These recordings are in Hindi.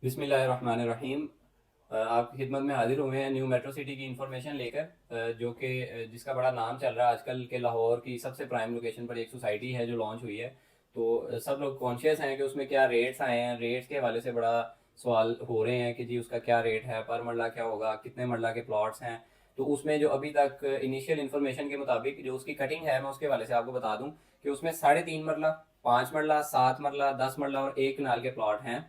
बिस्मिल्लाहिर्रहमानिर्रहीम। आपकी खिदमत में हाजिर हुए हैं न्यू मेट्रो सिटी की इंफॉर्मेशन लेकर, जो कि जिसका बड़ा नाम चल रहा है आजकल के लाहौर की सबसे प्राइम लोकेशन पर एक सोसाइटी है जो लॉन्च हुई है। तो सब लोग कॉन्शियस हैं कि उसमें क्या रेट्स आए हैं। रेट्स के हवाले से बड़ा सवाल हो रहे हैं कि जी उसका क्या रेट है, पर मरला क्या होगा, कितने मरला के प्लॉट्स हैं। तो उसमें जो अभी तक इनिशियल इन्फॉर्मेशन के मुताबिक जो उसकी कटिंग है, मैं उसके हवाले से आपको बता दूं कि उसमें 3.5 मरला, 5 मरला, 7 मरला, 10 मरला और 1 कनाल के प्लॉट हैं।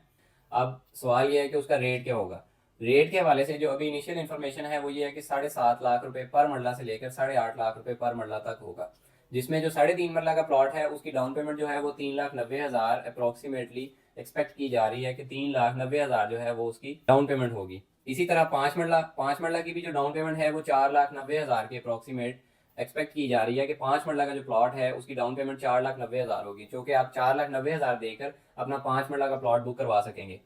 अब सवाल यह है कि उसका रेट क्या होगा। रेट के हवाले से जो अभी इनिशियल इन्फॉर्मेशन है वो ये है कि 7.5 लाख रुपए पर मरला से लेकर 8.5 लाख रुपए पर मरला तक होगा। जिसमें जो 3.5 मरला का प्लॉट है उसकी डाउन पेमेंट जो है वो 3,90,000 अप्रोक्सीमेटली एक्सपेक्ट की जा रही है कि 3,90,000 जो है वो उसकी डाउन पेमेंट होगी। इसी तरह 5 मरला की भी जो डाउन पेमेंट है वो 4,90,000 के अप्रोक्सीमेट एक्सपेक्ट की जा रही है कि 5 मरला का जो प्लॉट है उसकी डाउन पेमेंट 4,90,000 होगी, जो कि आप 4,90,000 देकर अपना 5 मरला का प्लॉट बुक करवा सकेंगे।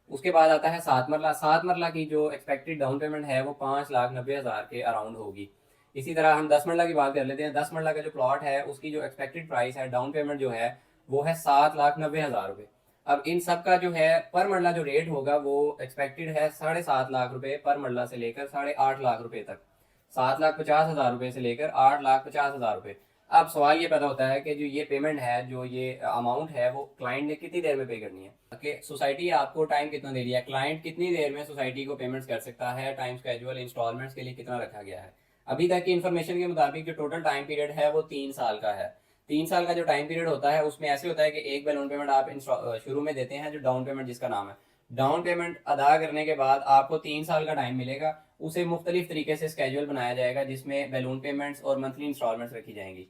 उसके बाद आता है 7 मरला। 7 मरला की जो एक्सपेक्टेड डाउन पेमेंट है वो 5,90,000 के अराउंड होगी। इसी तरह हम 10 मरला की बात कर लेते हैं। 10 मरला का जो प्लॉट है उसकी जो एक्सपेक्टेड प्राइस है, डाउन पेमेंट जो है वो है 7,90,000 रुपये। अब इन सब का जो है पर मरला जो रेट होगा वो एक्सपेक्टेड है 7.5 लाख रुपए पर मरला से लेकर 8.5 लाख रुपए तक। 7,50,000 रुपए से लेकर 8,50,000 रुपए। अब सवाल ये पैदा होता है कि जो ये पेमेंट है, जो ये अमाउंट है, वो क्लाइंट ने कितनी देर में पे करनी है, कि सोसाइटी आपको टाइम कितना दे रही है, क्लाइंट कितनी देर में सोसाइटी को पेमेंट्स कर सकता है, टाइम स्केड्यूल इंस्टॉलमेंट्स के लिए कितना रखा गया है। अभी तक की इन्फॉर्मेशन के मुताबिक जो टोटल टाइम पीरियड है वो 3 साल का है। 3 साल का जो टाइम पीरियड होता है उसमें ऐसे होता है कि एक बैलून पेमेंट आप शुरू में देते हैं, जो डाउन पेमेंट जिसका नाम है। डाउन पेमेंट अदा करने के बाद आपको 3 साल का टाइम मिलेगा। उसे मुख्तलिफ तरीके से स्केड्यूल बनाया जाएगा जिसमें बैलून पेमेंट्स और मंथली इंस्टॉलमेंट्स रखी जाएंगी।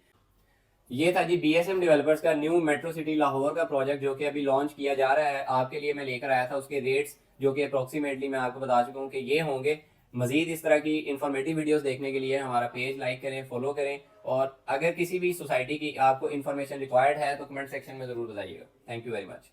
ये था जी बीएसएम डेवलपर्स का न्यू मेट्रो सिटी लाहौर का प्रोजेक्ट, जो कि अभी लॉन्च किया जा रहा है। आपके लिए मैं लेकर आया था उसके रेट्स, जो कि अप्रोक्सीमेटली मैं आपको बता चुका हूँ कि ये होंगे। मजीद इस तरह की इंफॉर्मेटिव वीडियोस देखने के लिए हमारा पेज लाइक करें, फॉलो करें। और अगर किसी भी सोसाइटी की आपको इन्फॉर्मेशन रिक्वायर्ड है तो कमेंट सेक्शन में ज़रूर बताइएगा। Thank you very much.